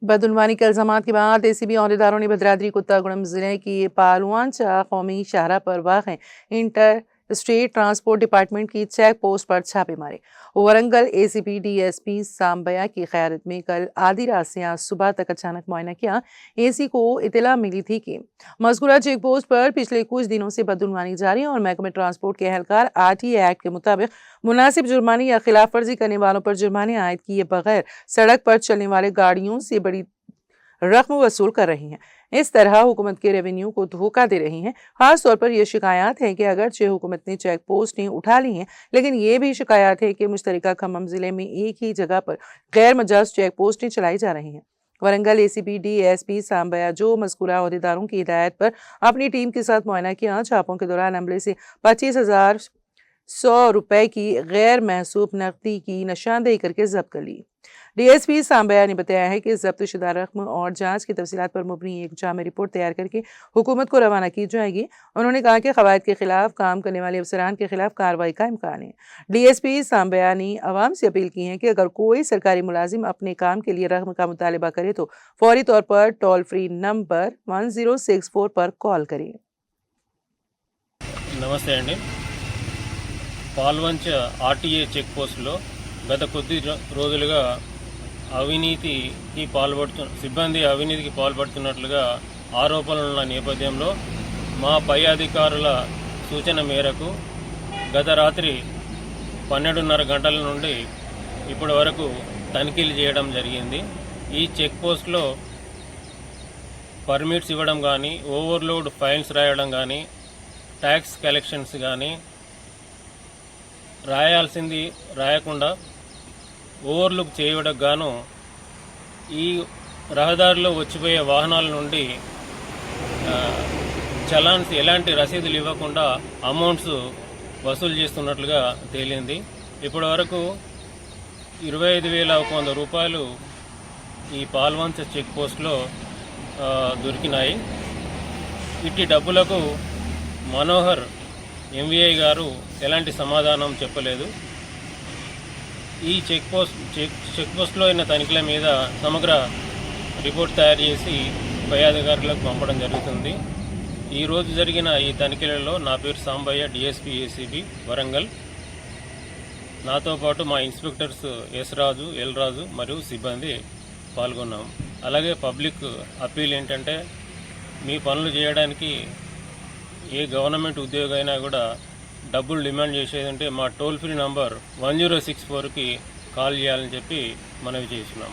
बदउनवानी के इल्ज़ामात के बाद एसीबी अहदेदारों ने भद्राद्री कोत्तागुड़म जिले की पालवांचा कौमी शाहरा पर वाक़ इंटर स्टेट ट्रांसपोर्ट डिपार्टमेंट की चेक पोस्ट पर छापे मारे। वरंगल एसीपी डीएसपी सांबया की क़यादत में कल आधी रात से आज सुबह तक अचानक मुआयना किया। एसी को इतला मिली थी कि मज़कूरा चेक पोस्ट पर पिछले कुछ दिनों से बदउनवानी जारी और महकमे ट्रांसपोर्ट के एहलकार आरटीए एक्ट के मुताबिक मुनासिब जुर्माने या खिलाफ वर्जी करने वालों पर जुर्माने आयद किए बगैर सड़क पर चलने वाले गाड़ियों से बड़ी रकम वसूल कर रही हैं। इस तरह हुकूमत के रेवेन्यू को धोखा दे रही हैं। खास तौर पर यह शिकायत है कि अगरचे हुकूमत ने चेक पोस्टें उठा ली हैं, लेकिन ये भी शिकायत है कि मुश्तरका खम्मम जिले में एक ही जगह पर गैर मजाज चेक पोस्टें चलाई जा रही हैं। वरंगल एसीपी डीएसपी सांबया जो मज़कूरा अहदेदारों की हिदायत पर अपनी टीम के साथ मुआयना किया। छापों के दौरान अमले से 25,100 रुपए की गैर महसूब नकदी की निशानदेही करके जब्त कर ली। डीएसपी सांबया ने बताया है कि जब्त शुदा रकम और जांच की तफसीलात पर मुबनी एक जामे रिपोर्ट तैयार करके हुकूमत को रवाना की जाएगी। उन्होंने कहा कि क़वायद के खिलाफ काम करने वाले अफसरान के खिलाफ कार्रवाई का इम्कान है। डीएसपी सांबया ने अवाम से अपील की है कि अगर कोई सरकारी मुलाजिम अपने काम के लिए रकम का मुतालबा करे तो फौरी तौर पर टोल फ्री नंबर 1064 पर कॉल करें। नमस्ते अंडी। పాల్వంచ ఆర్టీఏ చెక్ పోస్టులో గత కొద్ది రోజులుగా సిబ్బంది అవినీతికి పాల్పడుతున్నట్లుగా ఆరోపణలున్న నేపథ్యంలో మా పై అధికారుల సూచన మేరకు గత రాత్రి 12:30 గంటల నుండి ఇప్పటి వరకు తనిఖీలు చేయడం జరిగింది। ఈ చెక్ పోస్టులో పర్మిట్స్ ఇవ్వడం కానీ, ఓవర్లోడ్ ఫైన్స్ రాయడం కానీ, ట్యాక్స్ కలెక్షన్స్ కానీ రాయాల్సింది రాయకుండా ఓవర్లుక్ చేయడానికి గాను ఈ రహదారిలో వచ్చిపోయే వాహనాల నుండి చలాన్స్ ఎలాంటి రసీదులు ఇవ్వకుండా అమౌంట్స్ వసూలు చేస్తున్నట్లుగా తేలింది। ఇప్పటి వరకు 25,100 రూపాయలు ఈ పాల్వంచ చెక్ పోస్ట్లో దొరికినాయి। ఇట్టి డబ్బులకు మనోహర్ ఎంవీఐ గారు ఎలాంటి సమాధానం చెప్పలేదు। ఈ చెక్ పోస్ట్లో అయిన తనిఖీల మీద సమగ్ర రిపోర్ట్ తయారు చేసి పై అధికారులకు పంపడం జరుగుతుంది। ఈరోజు జరిగిన ఈ తనిఖీలలో నా పేరు సాంబయ్య, డిఎస్పీ ఏసీబీ వరంగల్, నాతో పాటు మా ఇన్స్పెక్టర్స్ ఎస్ రాజు, ఎల్ రాజు మరియు సిబ్బంది పాల్గొన్నాం। అలాగే పబ్లిక్ అప్పీల్ ఏంటంటే, మీ పనులు చేయడానికి ఏ గవర్నమెంట్ ఉద్యోగి అయినా కూడా డబ్బులు డిమాండ్ చేసేదంటే మా టోల్ ఫ్రీ నంబర్ 1064కి కాల్ చేయాలని చెప్పి మనవి చేస్తున్నాం।